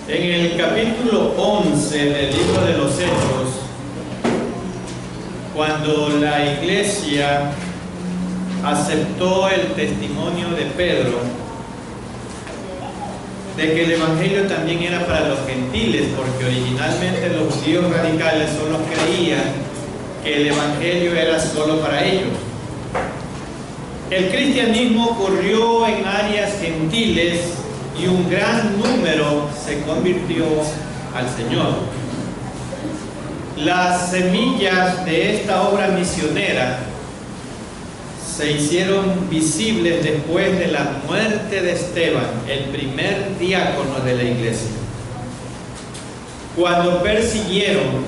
En el capítulo 11 del libro de los Hechos, cuando la iglesia aceptó el testimonio de Pedro de que el evangelio también era para los gentiles, porque originalmente los judíos radicales solo creían que el evangelio era solo para ellos. El cristianismo corrió en áreas gentiles y un gran número se convirtió al Señor. Las semillas de esta obra misionera se hicieron visibles después de la muerte de Esteban, el primer diácono de la iglesia. Cuando persiguieron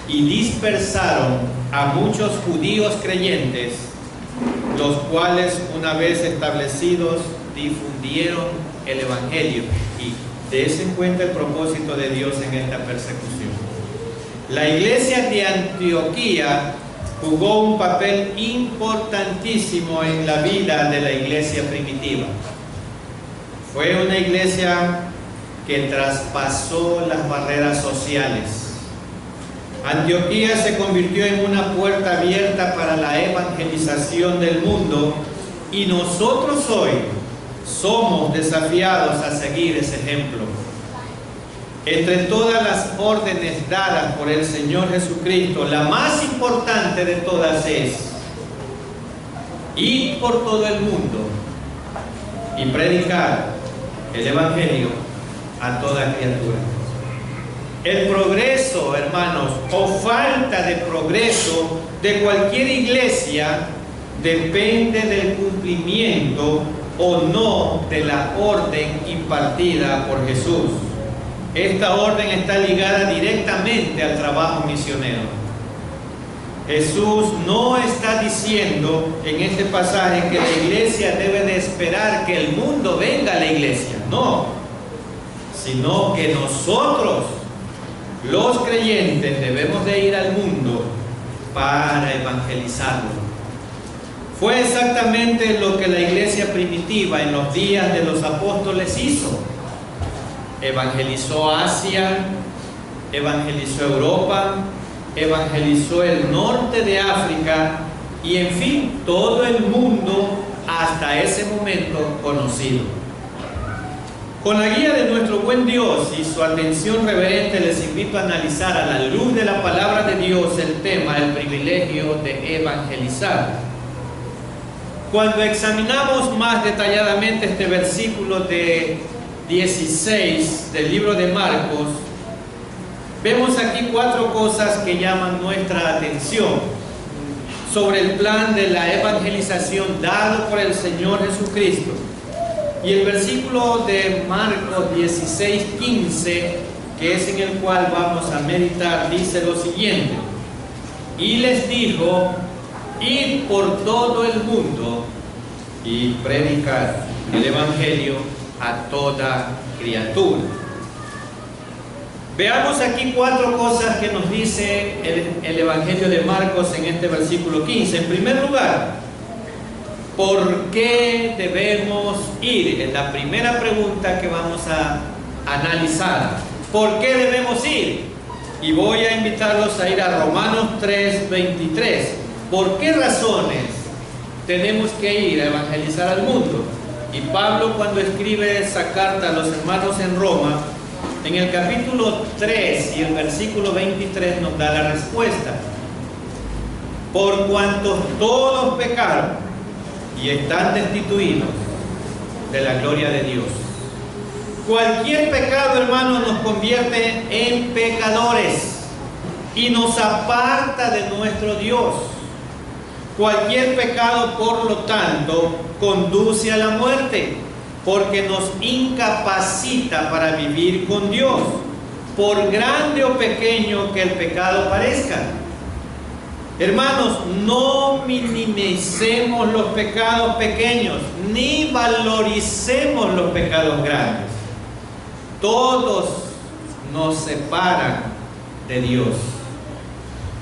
y dispersaron a muchos judíos creyentes, los cuales, una vez establecidos, difundieron el evangelio. Y dése en cuenta el propósito de Dios en esta persecución. La iglesia de Antioquía jugó un papel importantísimo en la vida de la iglesia primitiva. Fue una iglesia que traspasó las barreras sociales. Antioquía se convirtió en una puerta abierta para la evangelización del mundo, y nosotros hoy somos desafiados a seguir ese ejemplo. Entre todas las órdenes dadas por el Señor Jesucristo, la más importante de todas es: ir por todo el mundo y predicar el evangelio a toda criatura. El progreso, hermanos, o falta de progreso de cualquier iglesia depende del cumplimiento o no de la orden impartida por Jesús. Esta orden está ligada directamente al trabajo misionero. Jesús no está diciendo en este pasaje que la iglesia debe de esperar que el mundo venga a la iglesia, no, sino que nosotros, los creyentes, debemos de ir al mundo para evangelizarlo. Fue exactamente lo que la iglesia primitiva en los días de los apóstoles hizo. Evangelizó Asia, evangelizó Europa, evangelizó el norte de África y, en fin, todo el mundo hasta ese momento conocido. Con la guía de nuestro buen Dios y su atención reverente, les invito a analizar a la luz de la palabra de Dios el tema, el privilegio de evangelizar. Cuando examinamos más detalladamente este versículo de 16 del libro de Marcos, vemos aquí 4 cosas que llaman nuestra atención sobre el plan de la evangelización dado por el Señor Jesucristo. Y el versículo de Marcos 16:15, que es en el cual vamos a meditar, dice lo siguiente: y les dijo: id por todo el mundo y predicar el evangelio a toda criatura. Veamos aquí 4 cosas que nos dice el evangelio de Marcos en este versículo 15. En primer lugar, ¿por qué debemos ir? Es la primera pregunta que vamos a analizar. ¿Por qué debemos ir? Y voy a invitarlos a ir a Romanos 3:23. ¿Por qué razones tenemos que ir a evangelizar al mundo? Y Pablo, cuando escribe esa carta a los hermanos en Roma, en el capítulo 3 y el versículo 23 nos da la respuesta. Por cuanto todos pecaron y están destituidos de la gloria de Dios. Cualquier pecado, hermanos, nos convierte en pecadores y nos aparta de nuestro Dios. Cualquier pecado, por lo tanto, conduce a la muerte, porque nos incapacita para vivir con Dios, por grande o pequeño que el pecado parezca. Hermanos, no minimicemos los pecados pequeños, ni valoricemos los pecados grandes. Todos nos separan de Dios,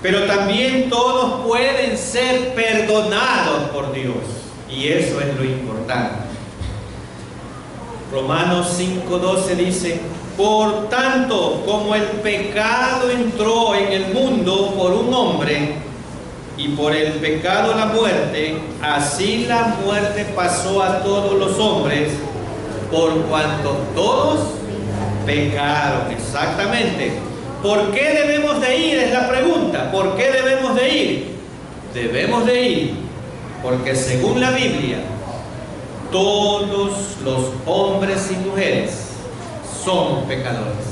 pero también todos pueden ser perdonados por Dios, y eso es lo importante. Romanos 5:12 dice: por tanto, como el pecado entró en el mundo por un hombre, y por el pecado la muerte, así la muerte pasó a todos los hombres, por cuanto todos pecaron. Exactamente. ¿Por qué debemos de ir? Es la pregunta. ¿Por qué debemos de ir? Debemos de ir porque según la Biblia, todos los hombres y mujeres somos pecadores.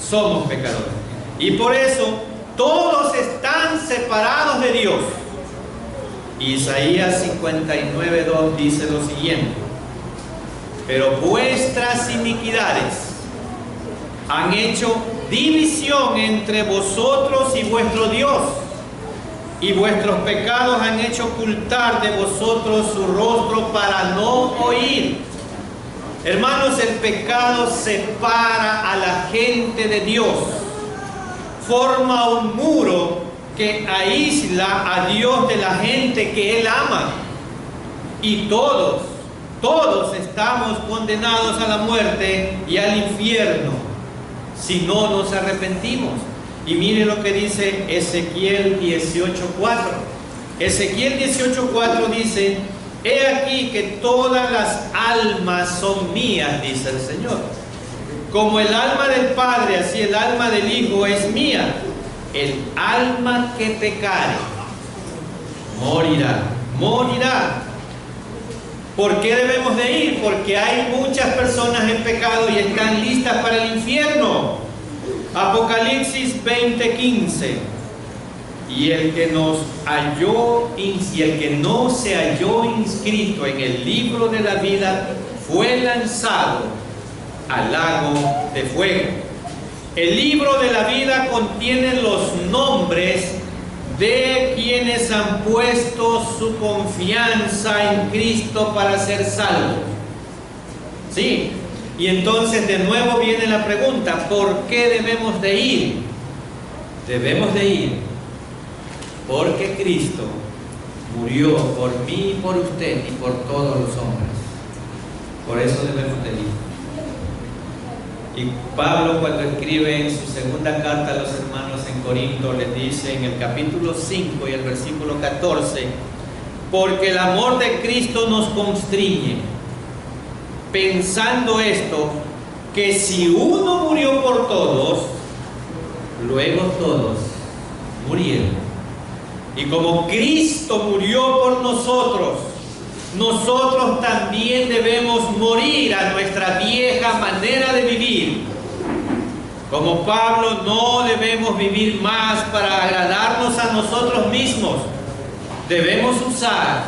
Somos pecadores. Y por eso todos están separados de Dios. Isaías 59:2 dice lo siguiente: pero vuestras iniquidades han hecho división entre vosotros y vuestro Dios, y vuestros pecados han hecho ocultar de vosotros su rostro para no oír. Hermanos, el pecado separa a la gente de Dios, forma un muro que aísla a Dios de la gente que Él ama. Y todos estamos condenados a la muerte y al infierno si no nos arrepentimos. Y mire lo que dice Ezequiel 18:4. Ezequiel 18:4 dice: he aquí que todas las almas son mías, dice el Señor. Como el alma del Padre, así el alma del Hijo es mía. El alma que pecare, morirá, morirá. ¿Por qué debemos de ir? Porque hay muchas personas en pecado y están listas para el infierno. Apocalipsis 20:15. Y el que no se halló inscrito en el libro de la vida fue lanzado al lago de fuego. El libro de la vida contiene los nombres de quienes han puesto su confianza en Cristo para ser salvos. ¿Sí? Y entonces de nuevo viene la pregunta: ¿por qué debemos de ir? Debemos de ir porque Cristo murió por mí y por usted y por todos los hombres. Por eso debemos de ir. Y Pablo, cuando escribe en su segunda carta a los hermanos en Corinto, les dice en el capítulo 5 y el versículo 14: porque el amor de Cristo nos constriñe, pensando esto, que si uno murió por todos, luego todos murieron. Y como Cristo murió por nosotros, nosotros también debemos morir a nuestra vieja manera de vivir. Como Pablo, no debemos vivir más para agradarnos a nosotros mismos. Debemos usar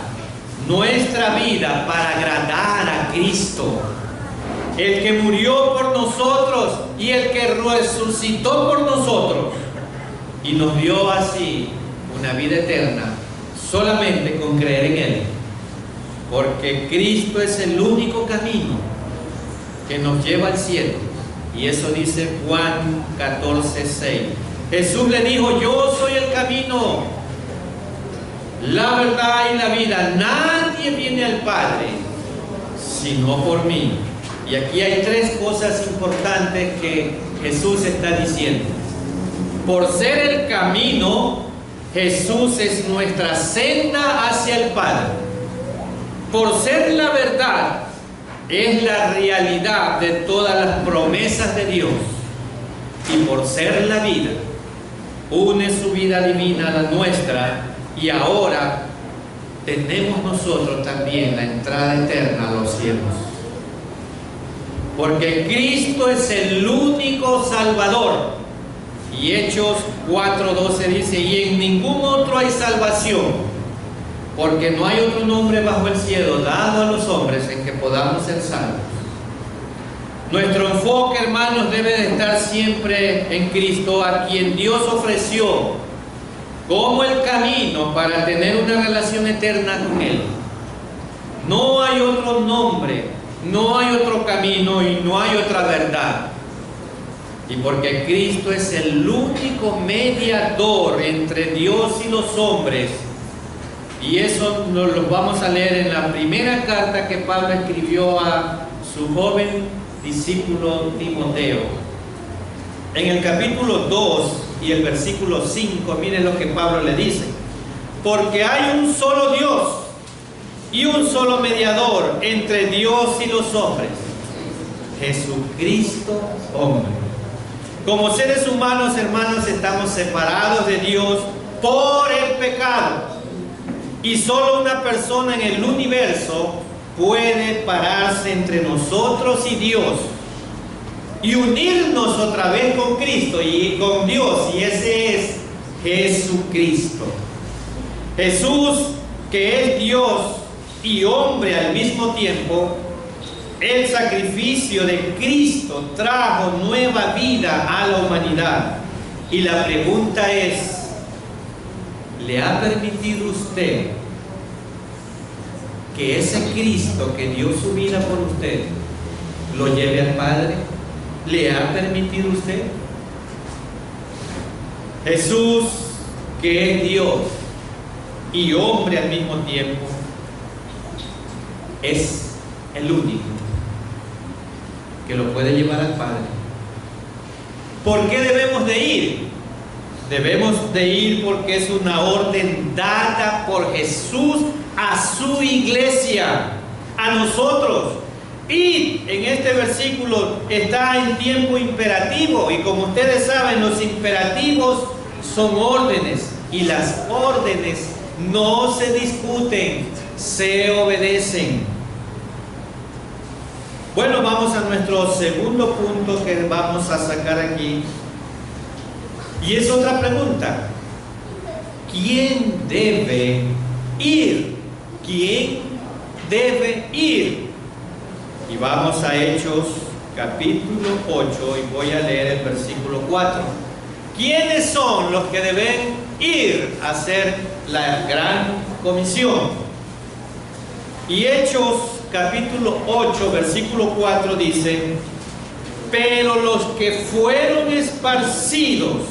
nuestra vida para agradar a Cristo, el que murió por nosotros y el que resucitó por nosotros y nos dio así una vida eterna solamente con creer en Él. Porque Cristo es el único camino que nos lleva al cielo. Y eso dice Juan 14:6. Jesús le dijo: yo soy el camino, la verdad y la vida. Nadie viene al Padre sino por mí. Y aquí hay tres cosas importantes que Jesús está diciendo. Por ser el camino, Jesús es nuestra senda hacia el Padre. Por ser la verdad, es la realidad de todas las promesas de Dios. Y por ser la vida, une su vida divina a la nuestra, y ahora tenemos nosotros también la entrada eterna a los cielos. Porque Cristo es el único Salvador. Y Hechos 4:12 dice: y en ningún otro hay salvación, porque no hay otro nombre bajo el cielo dado a los hombres en que podamos ser salvos. Nuestro enfoque, hermanos, debe de estar siempre en Cristo, a quien Dios ofreció como el camino para tener una relación eterna con Él. No hay otro nombre, no hay otro camino y no hay otra verdad. Y porque Cristo es el único mediador entre Dios y los hombres. Y eso nos lo vamos a leer en la primera carta que Pablo escribió a su joven discípulo Timoteo. En el capítulo 2 y el versículo 5, miren lo que Pablo le dice: porque hay un solo Dios y un solo mediador entre Dios y los hombres, Jesucristo hombre. Como seres humanos, hermanos, estamos separados de Dios por el pecado. Y solo una persona en el universo puede pararse entre nosotros y Dios y unirnos otra vez con Cristo y con Dios, y ese es Jesucristo. Jesús, que es Dios y hombre al mismo tiempo, el sacrificio de Cristo trajo nueva vida a la humanidad. Y la pregunta es: ¿le ha permitido usted que ese Cristo que dio su vida por usted lo lleve al Padre? ¿Le ha permitido usted? Jesús, que es Dios y hombre al mismo tiempo, es el único que lo puede llevar al Padre. ¿Por qué debemos de ir? Debemos de ir porque es una orden dada por Jesús a su iglesia, a nosotros. Y en este versículo está en tiempo imperativo, y como ustedes saben, los imperativos son órdenes, y las órdenes no se discuten, se obedecen. Bueno, vamos a nuestro segundo punto que vamos a sacar aquí. Y es otra pregunta: ¿quién debe ir? ¿Quién debe ir? Y vamos a Hechos capítulo 8 y voy a leer el versículo 4. ¿Quiénes son los que deben ir a hacer la gran comisión? Y Hechos capítulo 8 versículo 4 dice: pero los que fueron esparcidos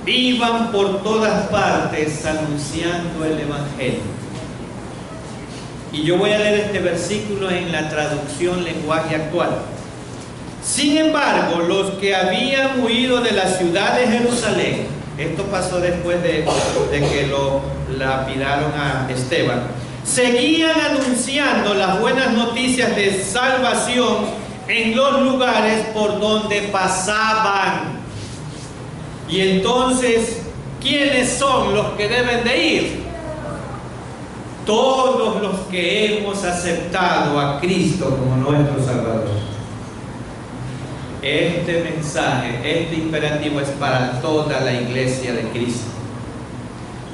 iban por todas partes anunciando el Evangelio. Y yo voy a leer este versículo en la traducción lenguaje actual. Sin embargo, los que habían huido de la ciudad de Jerusalén, esto pasó después de que lo lapidaron a Esteban, seguían anunciando las buenas noticias de salvación en los lugares por donde pasaban. Y entonces, ¿quiénes son los que deben de ir? Todos los que hemos aceptado a Cristo como nuestro Salvador. Este mensaje, este imperativo es para toda la iglesia de Cristo.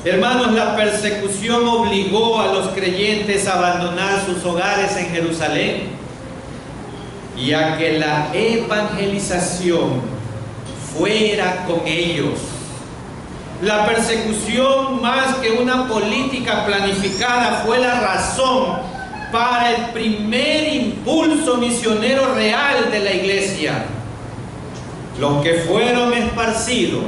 Hermanos, la persecución obligó a los creyentes a abandonar sus hogares en Jerusalén y a que la evangelización fuera con ellos. La persecución, más que una política planificada, fue la razón para el primer impulso misionero real de la iglesia. Los que fueron esparcidos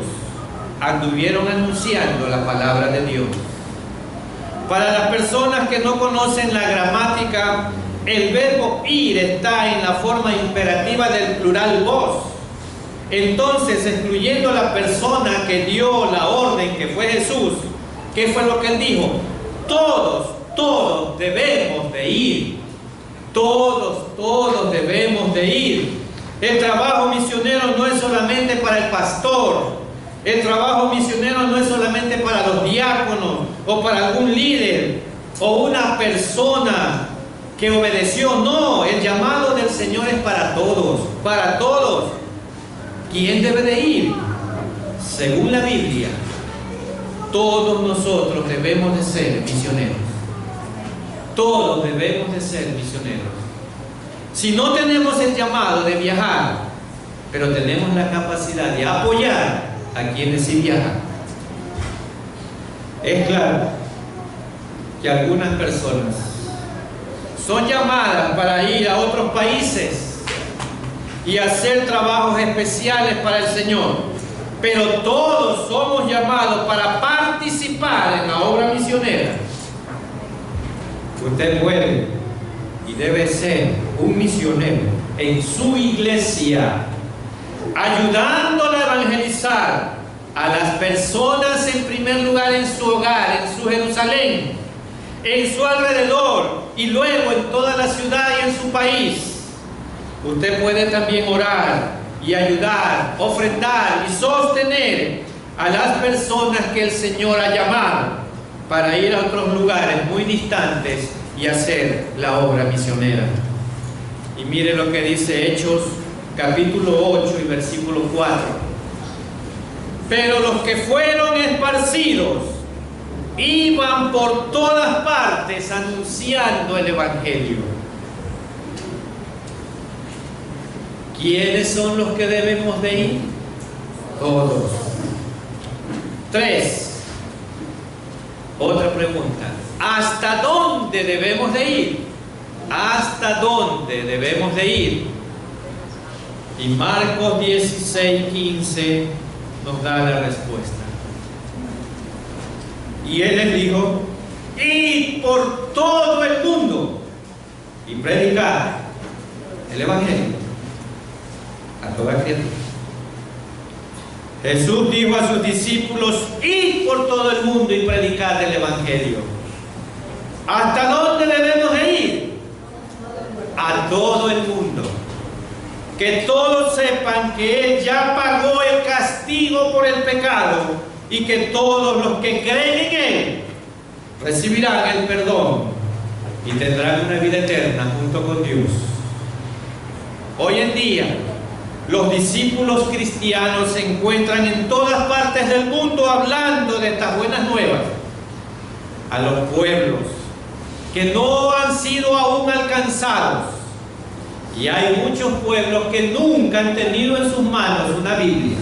anduvieron anunciando la palabra de Dios. Para las personas que no conocen la gramática, el verbo ir está en la forma imperativa del plural vos. Entonces, excluyendo a la persona que dio la orden, que fue Jesús, ¿qué fue lo que él dijo? Todos debemos de ir. Todos debemos de ir. El trabajo misionero no es solamente para el pastor. El trabajo misionero no es solamente para los diáconos o para algún líder o una persona que obedeció. No, el llamado del Señor es para todos, para todos. ¿Quién debe de ir? Según la Biblia, todos nosotros debemos de ser misioneros. Todos debemos de ser misioneros. Si no tenemos el llamado de viajar, pero tenemos la capacidad de apoyar a quienes sí viajan. Es claro que algunas personas son llamadas para ir a otros países y hacer trabajos especiales para el Señor, pero todos somos llamados para participar en la obra misionera. Usted puede y debe ser un misionero en su iglesia, ayudándola a evangelizar a las personas en primer lugar en su hogar, en su Jerusalén, en su alrededor y luego en toda la ciudad y en su país. Usted puede también orar y ayudar, ofrendar y sostener a las personas que el Señor ha llamado para ir a otros lugares muy distantes y hacer la obra misionera. Y mire lo que dice Hechos capítulo 8 y versículo 4. Pero los que fueron esparcidos iban por todas partes anunciando el Evangelio. ¿Quiénes son los que debemos de ir? Todos. 3. Otra pregunta. ¿Hasta dónde debemos de ir? ¿Hasta dónde debemos de ir? Y Marcos 16:15 nos da la respuesta. Y Él les dijo: id por todo el mundo y predicad el Evangelio a toda criatura. Jesús dijo a sus discípulos: id por todo el mundo y predicad el Evangelio. ¿Hasta dónde debemos de ir? A todo el mundo. Que todos sepan que Él ya pagó el castigo por el pecado y que todos los que creen en Él recibirán el perdón y tendrán una vida eterna junto con Dios. Hoy en día, los discípulos cristianos se encuentran en todas partes del mundo hablando de estas buenas nuevas a los pueblos que no han sido aún alcanzados. Y hay muchos pueblos que nunca han tenido en sus manos una Biblia.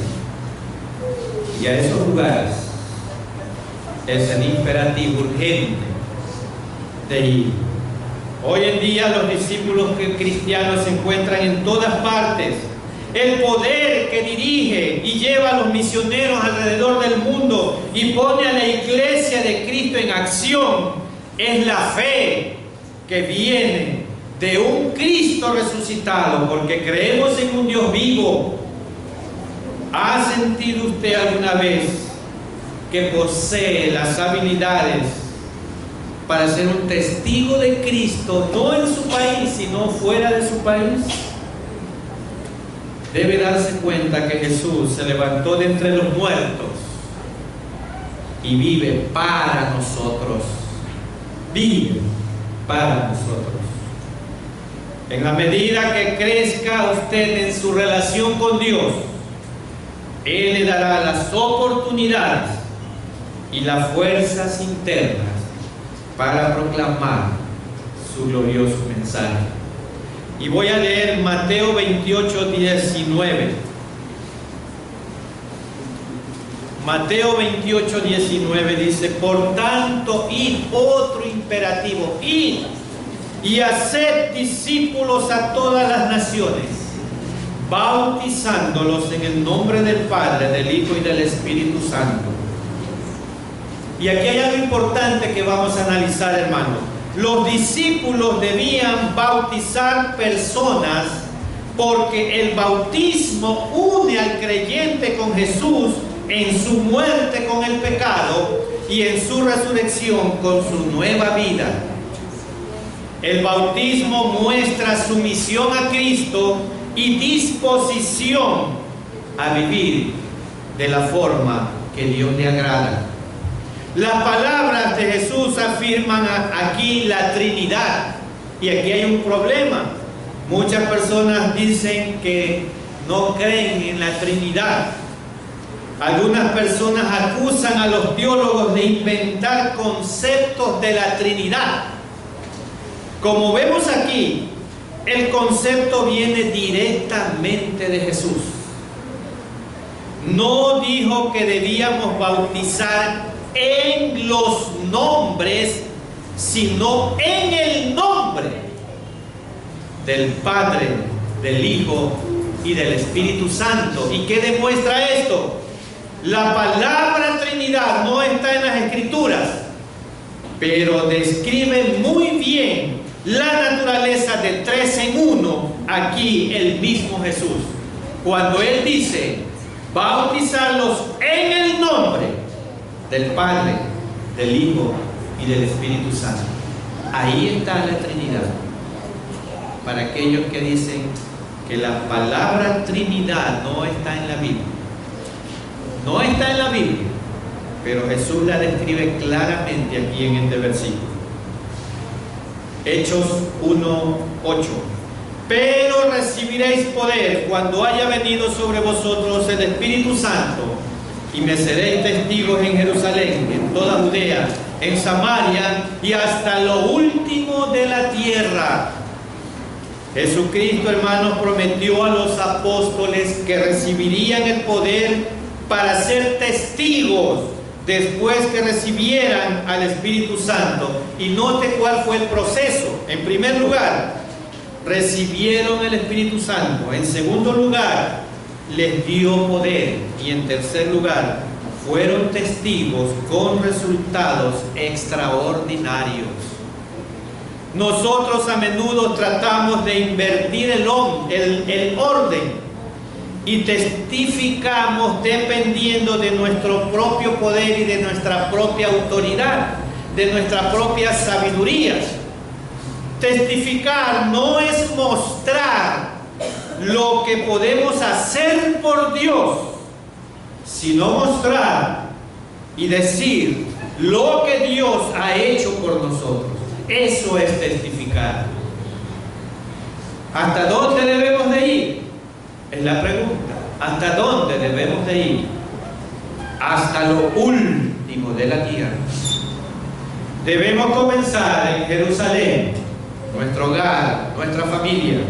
Y a esos lugares es el imperativo urgente de ir. Hoy en día los discípulos cristianos se encuentran en todas partes. El poder que dirige y lleva a los misioneros alrededor del mundo y pone a la iglesia de Cristo en acción es la fe que viene de un Cristo resucitado, porque creemos en un Dios vivo. ¿Ha sentido usted alguna vez que posee las habilidades para ser un testigo de Cristo, no en su país, sino fuera de su país? Debe darse cuenta que Jesús se levantó de entre los muertos y vive para nosotros. Vive para nosotros. En la medida que crezca usted en su relación con Dios, Él le dará las oportunidades y las fuerzas internas para proclamar su glorioso mensaje. Y voy a leer Mateo 28:19. Mateo 28:19 dice: por tanto, id, otro imperativo, id y haced discípulos a todas las naciones, bautizándolos en el nombre del Padre, del Hijo y del Espíritu Santo. Y aquí hay algo importante que vamos a analizar, hermanos. Los discípulos debían bautizar personas porque el bautismo une al creyente con Jesús en su muerte con el pecado y en su resurrección con su nueva vida. El bautismo muestra sumisión a Cristo y disposición a vivir de la forma que Dios le agrada. Las palabras de Jesús afirman aquí la Trinidad. Y aquí hay un problema. Muchas personas dicen que no creen en la Trinidad. Algunas personas acusan a los teólogos de inventar conceptos de la Trinidad. Como vemos aquí, el concepto viene directamente de Jesús. No dijo que debíamos bautizar en los nombres, sino en el nombre del Padre, del Hijo y del Espíritu Santo. ¿Y qué demuestra esto? La palabra Trinidad no está en las Escrituras, pero describe muy bien la naturaleza de 3 en 1, aquí el mismo Jesús, cuando Él dice, bautizarlos en el nombre del Padre, del Hijo y del Espíritu Santo. Ahí está la Trinidad. Para aquellos que dicen que la palabra Trinidad no está en la Biblia. No está en la Biblia, pero Jesús la describe claramente aquí en este versículo. Hechos 1:8. Pero recibiréis poder cuando haya venido sobre vosotros el Espíritu Santo, y me seréis testigos en Jerusalén, en toda Judea, en Samaria y hasta lo último de la tierra. Jesucristo, hermanos, prometió a los apóstoles que recibirían el poder para ser testigos después que recibieran al Espíritu Santo. Y note cuál fue el proceso. En primer lugar, recibieron el Espíritu Santo. En segundo lugar, les dio poder. Y en tercer lugar, fueron testigos con resultados extraordinarios. Nosotros a menudo tratamos de invertir el orden y testificamos dependiendo de nuestro propio poder y de nuestra propia autoridad, de nuestra propia sabiduría. Testificar no es mostrar lo que podemos hacer por Dios, sino mostrar y decir lo que Dios ha hecho por nosotros. Eso es testificar. ¿Hasta dónde debemos de ir? Es la pregunta. ¿Hasta dónde debemos de ir? Hasta lo último de la tierra. Debemos comenzar en Jerusalén, nuestro hogar, nuestra familia,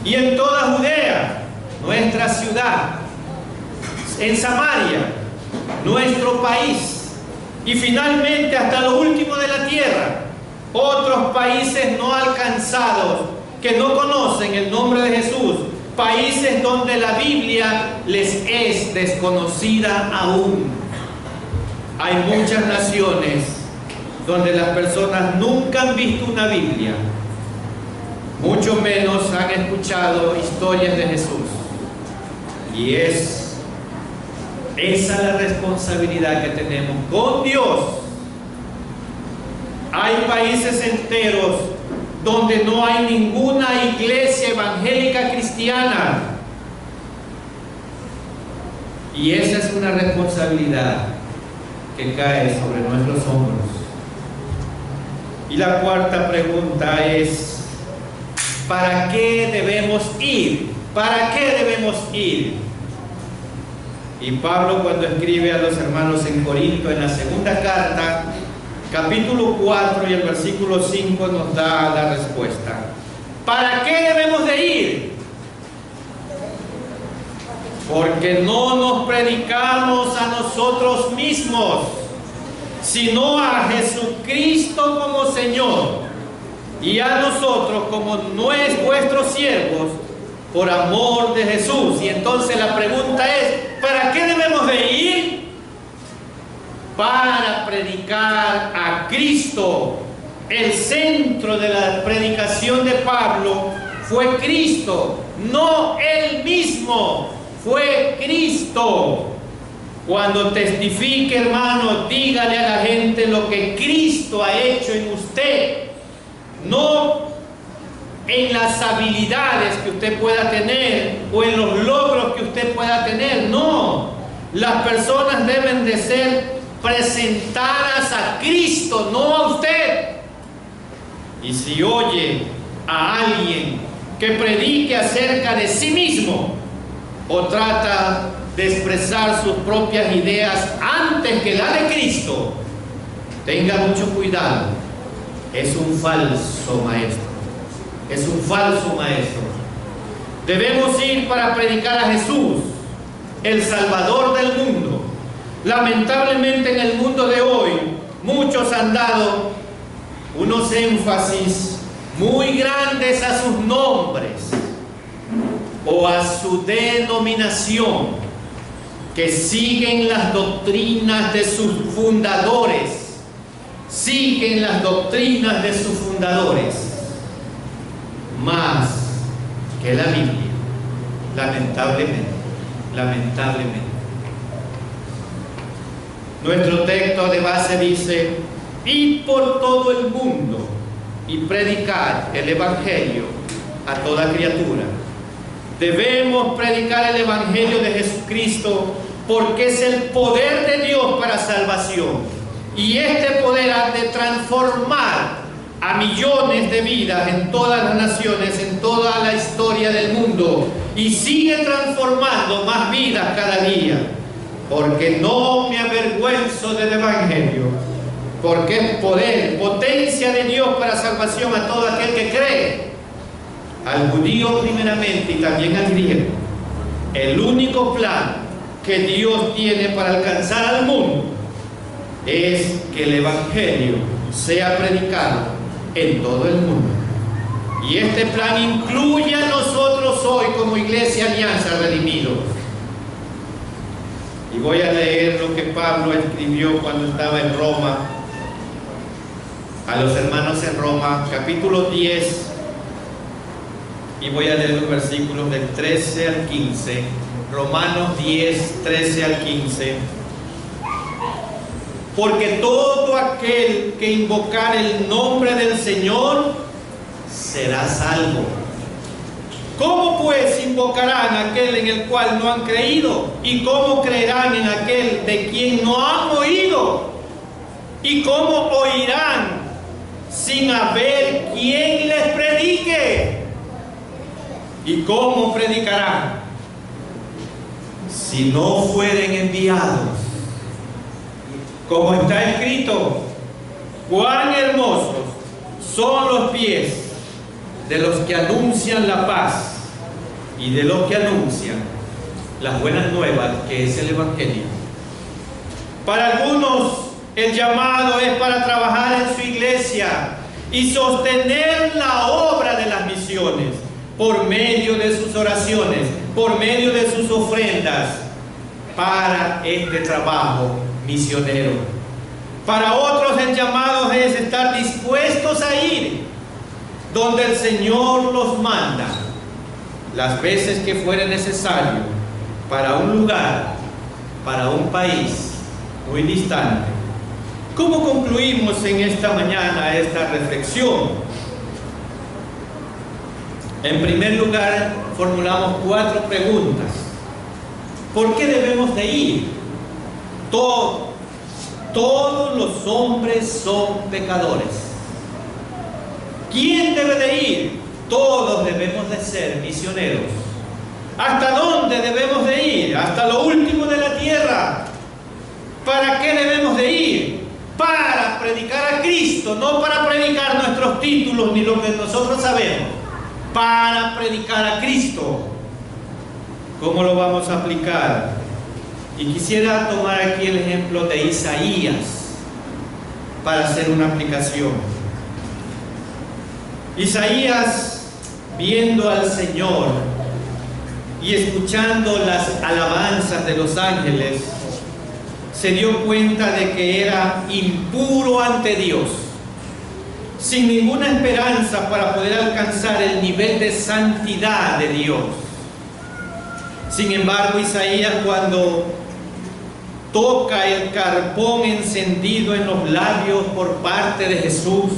y en toda Judea, nuestra ciudad, en Samaria, nuestro país, y finalmente hasta lo último de la tierra, otros países no alcanzados, que no conocen el nombre de Jesús, países donde la Biblia les es desconocida aún. Hay muchas naciones donde las personas nunca han visto una Biblia, mucho menos han escuchado historias de Jesús. Y es esa la responsabilidad que tenemos con Dios. Hay países enteros donde no hay ninguna iglesia evangélica cristiana. Y esa es una responsabilidad que cae sobre nuestros hombros. Y la cuarta pregunta es, ¿para qué debemos ir? ¿Para qué debemos ir? Y Pablo, cuando escribe a los hermanos en Corinto, en la segunda carta, capítulo 4 y el versículo 5, nos da la respuesta. ¿Para qué debemos de ir? Porque no nos predicamos a nosotros mismos, sino a Jesucristo como Señor, y a nosotros como vuestros siervos, por amor de Jesús. Y entonces la pregunta es, ¿para qué debemos de ir? Para predicar a Cristo. El centro de la predicación de Pablo fue Cristo, no él mismo, fue Cristo. Cuando testifique, hermano, dígale a la gente lo que Cristo ha hecho en usted, no en las habilidades que usted pueda tener o en los logros que usted pueda tener. No, las personas deben de ser presentadas a Cristo, no a usted. Y si oye a alguien que predique acerca de sí mismo o trata de expresar sus propias ideas antes que la de Cristo, tenga mucho cuidado. Es un falso maestro. Es un falso maestro. Debemos ir para predicar a Jesús, el Salvador del mundo. Lamentablemente en el mundo de hoy, muchos han dado unos énfasis muy grandes a sus nombres o a su denominación, que siguen las doctrinas de sus fundadores siguen las doctrinas de sus fundadores más que la Biblia, lamentablemente. Nuestro texto de base dice: id por todo el mundo y predicar el Evangelio a toda criatura. Debemos predicar el Evangelio de Jesucristo porque es el poder de Dios para salvación. Y este poder ha de transformar a millones de vidas en todas las naciones, en toda la historia del mundo. Y sigue transformando más vidas cada día. Porque no me avergüenzo del Evangelio. Porque es poder, potencia de Dios para salvación a todo aquel que cree. Al judío primeramente y también al griego. El único plan que Dios tiene para alcanzar al mundo es que el Evangelio sea predicado en todo el mundo. Y este plan incluye a nosotros hoy como Iglesia Alianza Redimidos. Y voy a leer lo que Pablo escribió cuando estaba en Roma, a los hermanos en Roma, capítulo 10, y voy a leer los versículos del 13 al 15, Romanos 10, 13 al 15. Porque todo aquel que invocar el nombre del Señor será salvo. ¿Cómo pues invocarán a aquel en el cual no han creído? ¿Y cómo creerán en aquel de quien no han oído? ¿Y cómo oirán sin haber quien les predique? ¿Y cómo predicarán si no fueren enviados? Como está escrito: cuán hermosos son los pies de los que anuncian la paz y de los que anuncian las buenas nuevas, que es el Evangelio. Para algunos el llamado es para trabajar en su iglesia y sostener la obra de las misiones por medio de sus oraciones, por medio de sus ofrendas para este trabajo misionero. Para otros el llamado es estar dispuestos a ir donde el Señor los manda, las veces que fuere necesario, para un lugar, para un país muy distante. ¿Cómo concluimos en esta mañana esta reflexión? En primer lugar, formulamos 4 preguntas. ¿Por qué debemos de ir? Todos los hombres son pecadores. ¿Quién debe de ir? Todos debemos de ser misioneros. ¿Hasta dónde debemos de ir? Hasta lo último de la tierra. ¿Para qué debemos de ir? Para predicar a Cristo, no para predicar nuestros títulos ni lo que nosotros sabemos. Para predicar a Cristo. ¿Cómo lo vamos a aplicar? Y quisiera tomar aquí el ejemplo de Isaías para hacer una aplicación. Isaías, viendo al Señor y escuchando las alabanzas de los ángeles, se dio cuenta de que era impuro ante Dios, sin ninguna esperanza para poder alcanzar el nivel de santidad de Dios. Sin embargo, Isaías, cuando toca el carpón encendido en los labios por parte de Jesús,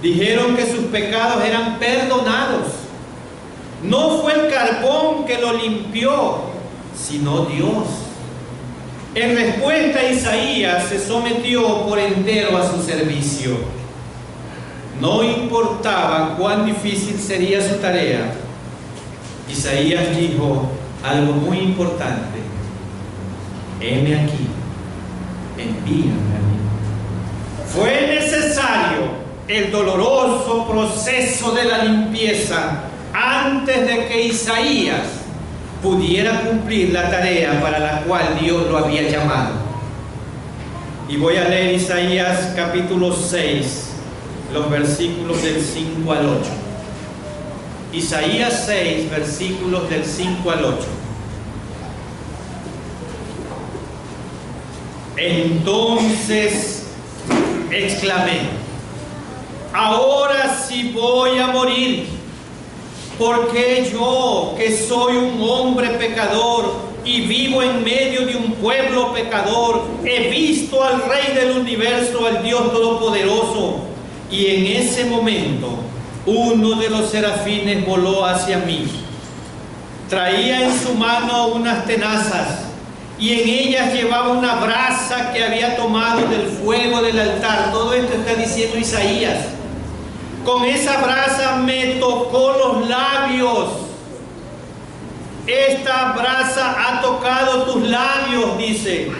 dijeron que sus pecados eran perdonados. No fue el carbón que lo limpió, sino Dios. En respuesta, Isaías se sometió por entero a su servicio. No importaba cuán difícil sería su tarea. Isaías dijo algo muy importante: heme aquí, envíame a mí. Fue necesario el doloroso proceso de la limpieza antes de que Isaías pudiera cumplir la tarea para la cual Dios lo había llamado. Y voy a leer Isaías capítulo 6, los versículos del 5 al 8. Isaías 6, versículos del 5 al 8. Entonces exclamé, ahora sí voy a morir, porque yo, que soy un hombre pecador y vivo en medio de un pueblo pecador, he visto al Rey del universo, al Dios Todopoderoso. Y en ese momento, uno de los serafines voló hacia mí. Traía en su mano unas tenazas, y en ellas llevaba una brasa que había tomado del fuego del altar. Todo esto está diciendo Isaías. Con esa brasa me tocó los labios. Esta brasa ha tocado tus labios, dice.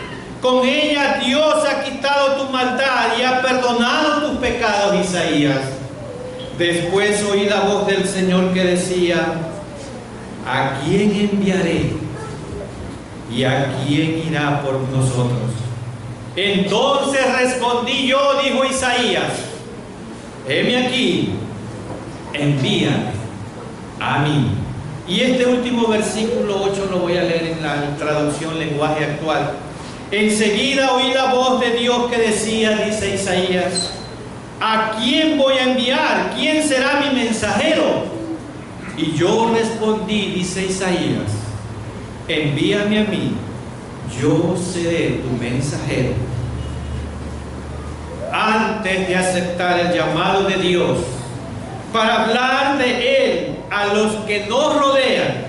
Con ella Dios ha quitado tu maldad y ha perdonado tus pecados, Isaías. Después oí la voz del Señor que decía, ¿a quién enviaré? ¿Y a quién irá por nosotros? Entonces respondí yo, dijo Isaías, heme aquí, envíame a mí. Y este último versículo 8 lo voy a leer en la traducción lenguaje actual. Enseguida oí la voz de Dios que decía, dice Isaías, ¿a quién voy a enviar? ¿Quién será mi mensajero? Y yo respondí, dice Isaías, envíame a mí, yo seré tu mensajero. Antes de aceptar el llamado de Dios para hablar de Él a los que nos rodean,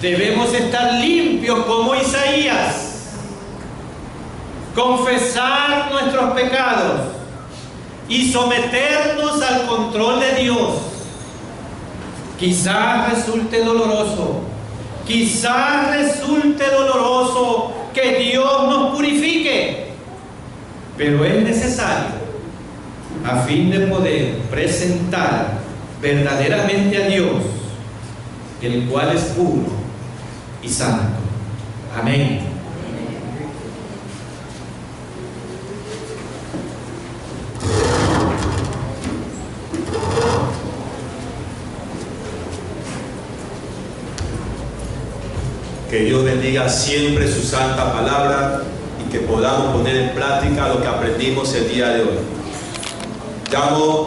debemos estar limpios como Isaías, confesar nuestros pecados y someternos al control de Dios. Quizás resulte doloroso, que Dios nos purifique, pero es necesario a fin de poder presentar verdaderamente a Dios, el cual es puro y santo. Amén. Que Dios bendiga siempre su santa palabra y que podamos poner en práctica lo que aprendimos el día de hoy. Llamo